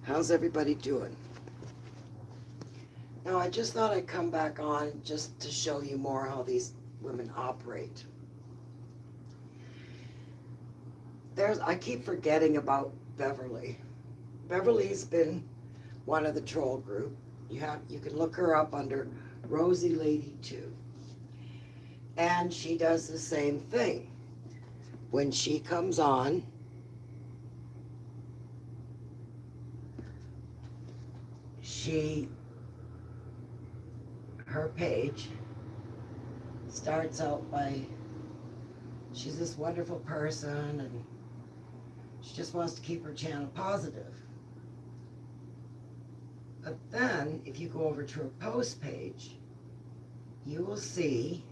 How's everybody doing? Now, I just thought I'd come back on just to show you more how these women operate. I keep forgetting about Beverly. Beverly's been one of the troll group. You can look her up under Rosie Lady 2. And she does the same thing. When she comes on, her page starts out by, she's this wonderful person and she just wants to keep her channel positive. But then, if you go over to her post page, you will see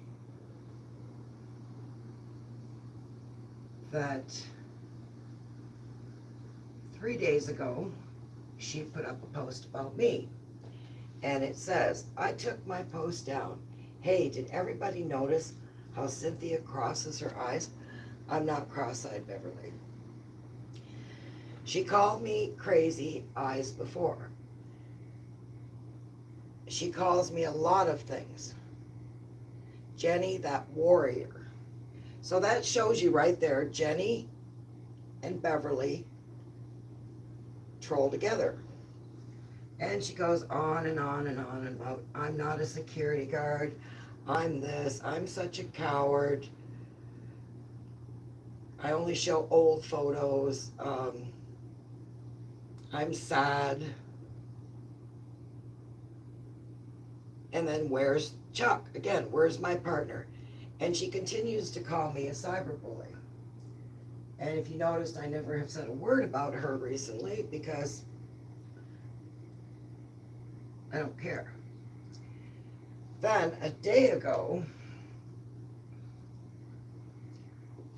that 3 days ago, she put up a post about me. And it says, I took my post down. Hey, did everybody notice how Cynthia crosses her eyes? I'm not cross-eyed, Beverly. She called me crazy eyes before. She calls me a lot of things. Jenny, that warrior. So that shows you right there, Jenny and Beverly troll together. And she goes on and on and on and about, I'm not a security guard, I'm this, I'm such a coward, I only show old photos, I'm sad. And then where's Chuck? Again, where's my partner? And she continues to call me a cyberbully. And if you noticed, I never have said a word about her recently because I don't care. Then a day ago,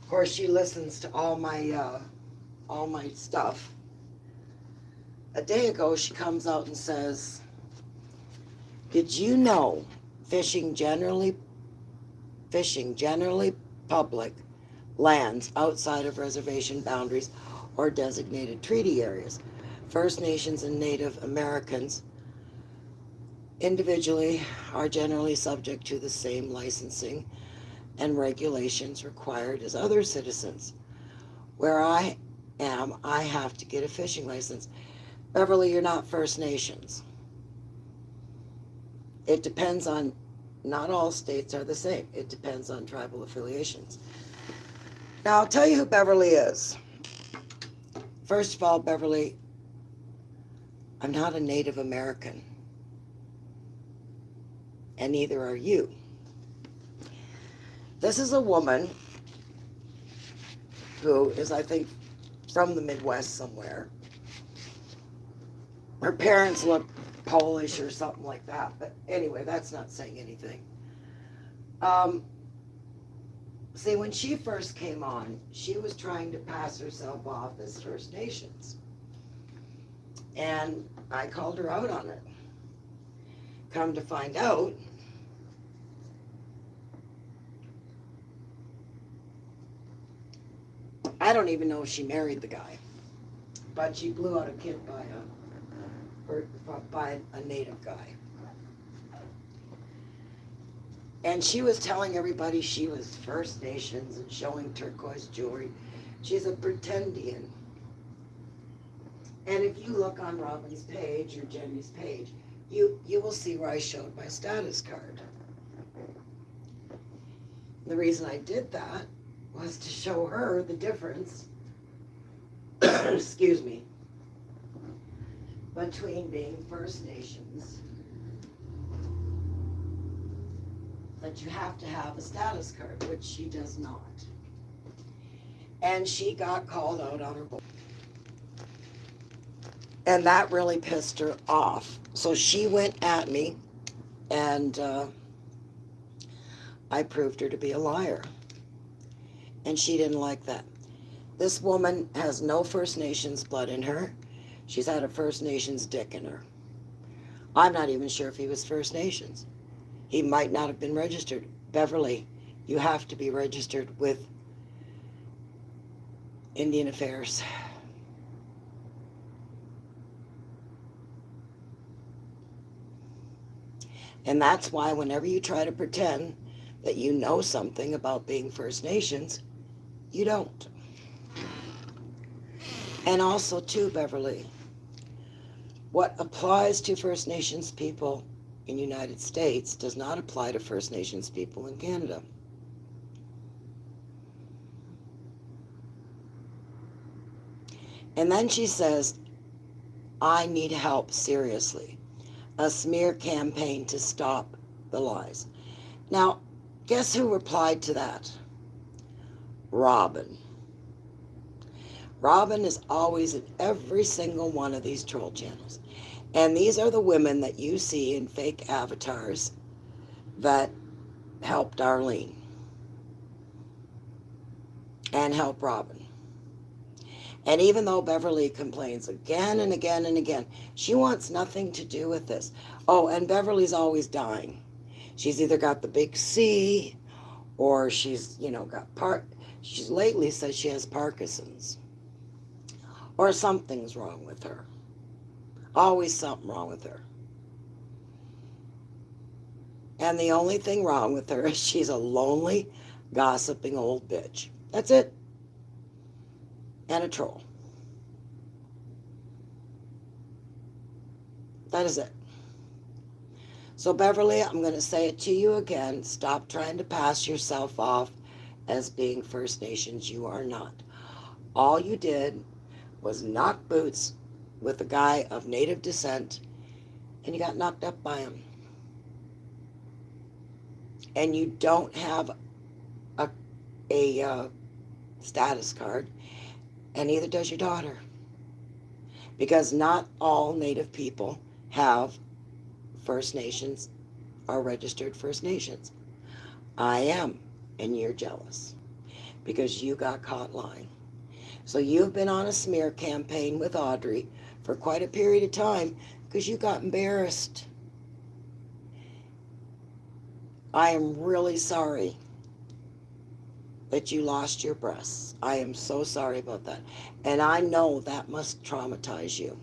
of course, she listens to all my stuff. A day ago, she comes out and says, did you know fishing generally public lands outside of reservation boundaries or designated treaty areas? First Nations and Native Americans individually are generally subject to the same licensing and regulations required as other citizens. Where I am, I have to get a fishing license. Beverly, you're not First Nations. It depends on, not all states are the same. It depends on tribal affiliations. Now, I'll tell you who Beverly is. First of all, Beverly, I'm not a Native American. And neither are you. This is a woman who is, I think, from the Midwest somewhere. Her parents look Polish or something like that, but anyway, that's not saying anything. See, when she first came on, she was trying to pass herself off as First Nations. And I called her out on it. Come to find out, I don't even know if she married the guy, but she blew out a kid by a native guy. And she was telling everybody she was First Nations and showing turquoise jewelry. She's a pretendian. And if you look on Robin's page or Jenny's page, you will see where I showed my status card. The reason I did that was to show her the difference, excuse me, between being First Nations, that you have to have a status card, which she does not. And she got called out on her book. And that really pissed her off. So she went at me, and I proved her to be a liar. And she didn't like that. This woman has no First Nations blood in her. She's had a First Nations dick in her. I'm not even sure if he was First Nations. He might not have been registered. Beverly, you have to be registered with Indian Affairs. And that's why whenever you try to pretend that you know something about being First Nations, you don't. And also, too, Beverly, what applies to First Nations people in the United States does not apply to First Nations people in Canada. And then she says, I need help, seriously. A smear campaign to stop the lies. Now, guess who replied to that? Robin. Robin is always in every single one of these troll channels. And these are the women that you see in fake avatars that help Darlene and help Robin. And even though Beverly complains again and again and again, she wants nothing to do with this. Oh, and Beverly's always dying. She's either got the big C or she's, got she's lately said she has Parkinson's. Or something's wrong with her. Always something wrong with her. And the only thing wrong with her is she's a lonely, gossiping old bitch. That's it. And a troll. That is it. So Beverly, I'm going to say it to you again. Stop trying to pass yourself off as being First Nations. You are not. All you did was knock boots with a guy of Native descent, and you got knocked up by him. And you don't have a status card, and neither does your daughter. Because not all Native people have First Nations, are registered First Nations. I am, and you're jealous because you got caught lying. So you've been on a smear campaign with Audrey for quite a period of time because you got embarrassed. I am really sorry that you lost your breasts. I am so sorry about that. And I know that must traumatize you.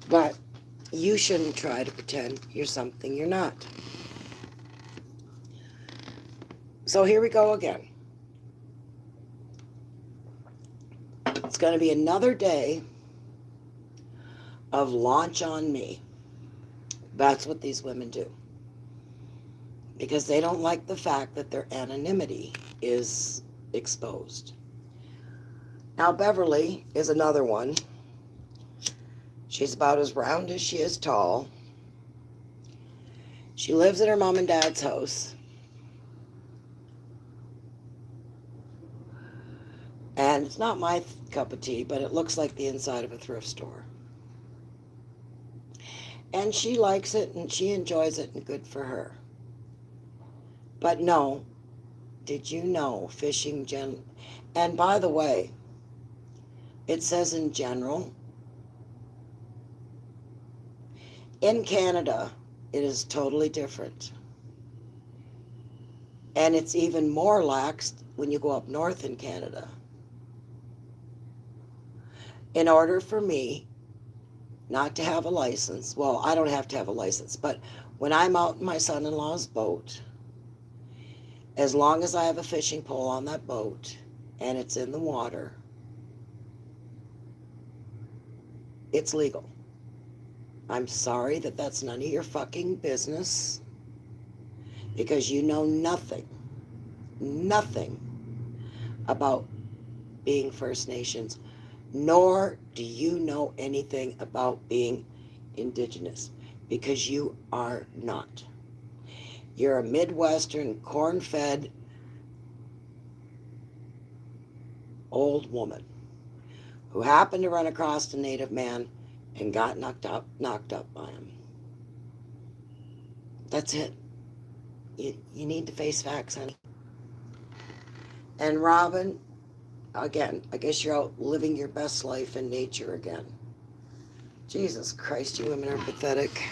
But you shouldn't try to pretend you're something you're not. So here we go again. It's going to be another day of launch on me. That's what these women do. Because they don't like the fact that their anonymity is exposed. Now Beverly is another one. She's about as round as she is tall. She lives at her mom and dad's house. And it's not my cup of tea, but it looks like the inside of a thrift store. And she likes it and she enjoys it, and good for her. But no, did you know fishing and by the way, it says in general, in Canada, it is totally different. And it's even more lax when you go up north in Canada. In order for me not to have a license, well, I don't have to have a license, but when I'm out in my son-in-law's boat, as long as I have a fishing pole on that boat and it's in the water, it's legal. I'm sorry that that's none of your fucking business, because you know nothing about being First Nations, nor do you know anything about being Indigenous, because you are not. You're a Midwestern, corn-fed old woman who happened to run across a Native man and got knocked up by him. That's it. You need to face facts, honey. And Robin, again, I guess you're out living your best life in nature again. Jesus Christ, you women are pathetic.